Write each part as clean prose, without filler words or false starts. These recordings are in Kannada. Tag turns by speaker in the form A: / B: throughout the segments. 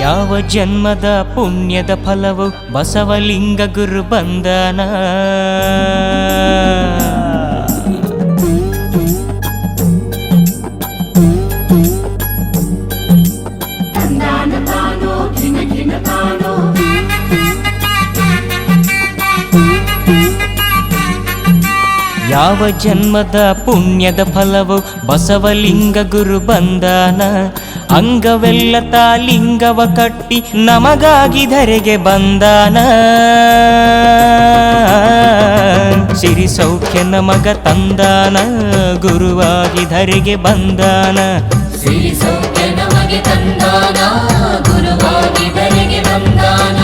A: ಯಾವ ಜನ್ಮದ ಪುಣ್ಯದ ಫಲವು ಬಸವಲಿಂಗ ಗುರು ಬಂಧನ. ಯಾವ ಜನ್ಮದ ಪುಣ್ಯದ ಫಲವು ಬಸವಲಿಂಗ ಗುರು ಬಂಧನ. ಅಂಗವೆಲ್ಲ ತಾಲಿಂಗವ ಕಟ್ಟಿ ನಮಗಾಗಿ ಧರೆಗೆ ಬಂದಾನ. ಸಿರಿ ಸೌಖ್ಯ ನಮಗ ತಂದಾನ, ಗುರುವಾಗಿ ಧರೆಗೆ ಬಂದಾನ.
B: ಸಿರಿ ಸೌಖ್ಯ ನಮಗೆ ತಂದಾನ, ಗುರುವಾಗಿ ಧರೆಗೆ ಬಂದಾನ.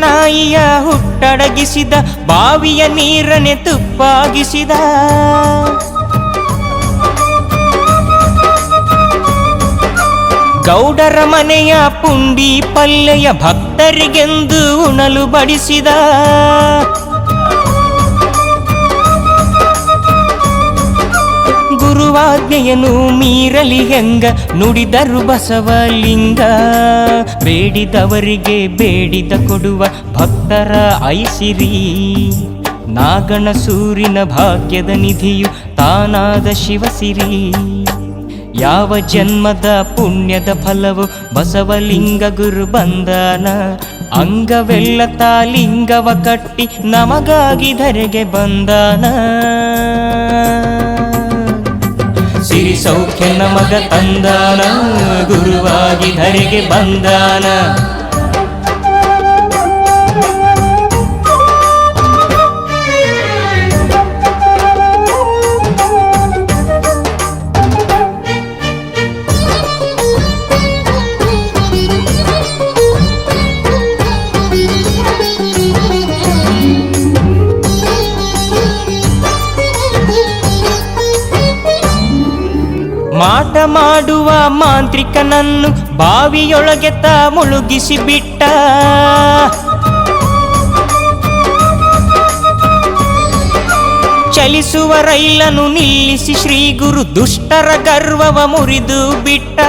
A: ನಾಯಿಯ ಹುಟ್ಟಡಗಿಸಿದ, ಬಾವಿಯ ನೀರನೆ ತುಪ್ಪಾಗಿಸಿದ. ಗೌಡರ ಮನೆಯ ಪುಂಡಿ ಪಲ್ಲೆಯ ಭಕ್ತರಿಗೆಂದು ಉಣಲು ಬಡಿಸಿದ. ಗುರುವಾಜ್ಞೆಯನ್ನು ಮೀರಲಿ ಹೆಂಗ ನುಡಿದರು ಬಸವಲಿಂಗ. ಬೇಡಿದವರಿಗೆ ಬೇಡಿದ ಕೊಡುವ ಭಕ್ತರ ಐಸಿರಿ. ನಾಗಣ ಸೂರಿನ ಭಾಗ್ಯದ ನಿಧಿಯು ತಾನಾದ ಶಿವಸಿರಿ. ಯಾವ ಜನ್ಮದ ಪುಣ್ಯದ ಫಲವು ಬಸವಲಿಂಗ ಗುರು ಬಂಧನ. ಅಂಗವೆಲ್ಲ ತಾಲಿಂಗವ ಕಟ್ಟಿ ನಮಗಾಗಿ ಧರೆಗೆ ಬಂದಾನ. ಸಿರಿ ಸೌಖ್ಯ ನಮಗ ತಂದಾನ, ಗುರುವಾಗಿ ಧರೆಗೆ ಬಂದಾನ. ಮಾಟ ಮಾಡುವ ಮಾಂತ್ರಿಕನನ್ನು ಬಾವಿಯೊಳಗೆ ತಾ ಮುಳುಗಿಸಿ ಬಿಟ್ಟ. ಚಲಿಸುವ ರೈಲನ್ನು ನಿಲ್ಲಿಸಿ ಶ್ರೀ ಗುರು ದುಷ್ಟರ ಗರ್ವವ ಮುರಿದು ಬಿಟ್ಟ.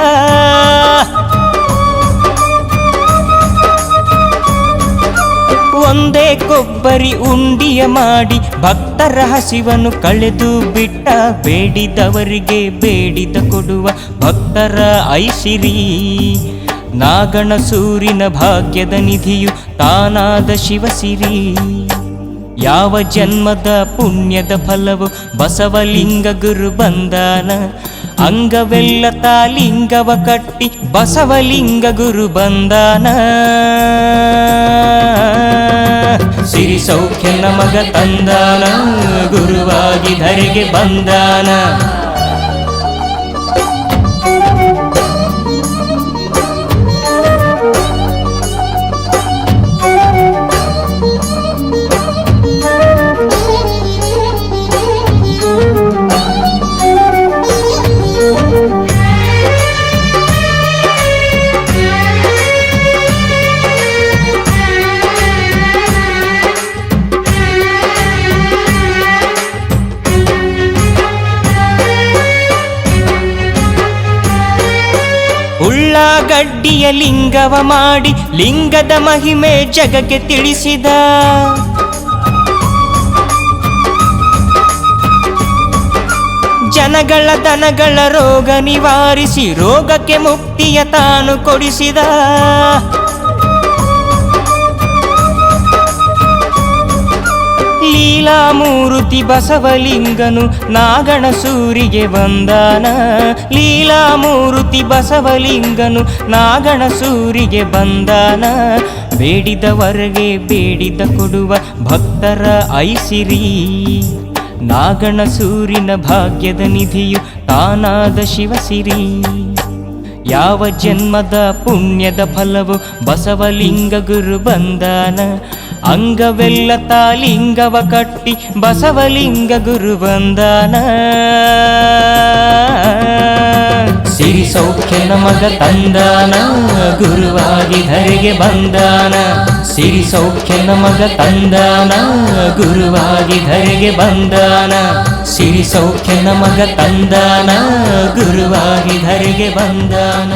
A: ಒಂದೇ ಕೊಬ್ಬರಿ ಉಂಡಿಯ ಮಾಡಿ ಭಕ್ತರ ಹಸಿವನ್ನು ಕಳೆದು ಬಿಟ್ಟ. ಬೇಡಿದವರಿಗೆ ಬೇಡಿದ ಕೊಡುವ ಭಕ್ತರ ಐಸಿರಿ. ನಾಗಣ ಸೂರಿನ ಭಾಗ್ಯದ ನಿಧಿಯು ತಾನಾದ ಶಿವಸಿರಿ. ಯಾವ ಜನ್ಮದ ಪುಣ್ಯದ ಫಲವು ಬಸವಲಿಂಗ ಗುರು ಬಂಧನ. ಅಂಗವೆಲ್ಲ ತಾಲಿಂಗವ ಕಟ್ಟಿ ಬಸವಲಿಂಗ ಗುರು ಬಂಧನ. ಸಿರಿ ಸೌಖ್ಯ ನಮಗ ತಂದಾನ, ಗುರುವಾಗಿ ಧರೆಗೆ ಬಂದಾನ. ಉಳ್ಳಾಗಡ್ಡಿಯ ಲಿಂಗವ ಮಾಡಿ ಲಿಂಗದ ಮಹಿಮೆ ಜಗಕ್ಕೆ ತಿಳಿಸಿದ. ಜನಗಳ ದನಗಳ ರೋಗ ನಿವಾರಿಸಿ ರೋಗಕ್ಕೆ ಮುಕ್ತಿಯ ತಾನು ಕೊಡಿಸಿದ. ಲೀಲಾಮೂರ್ತಿ ಬಸವಲಿಂಗನು ನಾಗಣ ಸೂರಿಗೆ ಬಂದಾನ. ಲೀಲಾಮೂರ್ತಿ ಬಸವಲಿಂಗನು ನಾಗಣ ಸೂರಿಗೆ ಬಂದಾನ. ಬೇಡಿದವರೆಗೆ ಬೇಡಿದ ಕೊಡುವ ಭಕ್ತರ ಐಸಿರಿ. ನಾಗಣ ಸೂರಿನ ಭಾಗ್ಯದ ನಿಧಿಯು ತಾನಾದ ಶಿವಸಿರಿ. ಯಾವ ಜನ್ಮದ ಪುಣ್ಯದ ಫಲವು ಬಸವಲಿಂಗ ಗುರು ಬಂದಾನ, ಅಂಗವೆಲ್ಲ ತಾಲಿಂಗವ ಕಟ್ಟಿ ಬಸವಲಿಂಗ ಗುರು ಬಂದಾನ. ಸಿರಿ ಸೌಖ್ಯ ನಮಗ ತಂದಾನ, ಗುರುವಾಗಿ ಧರೆಗೆ ಬಂದಾನ. ಸಿರಿ ಸೌಖ್ಯ ನಮಗ ತಂದಾನ, ಗುರುವಾಗಿ ಧರೆಗೆ ಬಂದಾನ. ಸಿರಿ ಸೌಖ್ಯ ನಮಗ ತಂದಾನ, ಗುರುವಾಗಿ ಧರೆಗೆ ಬಂದಾನ.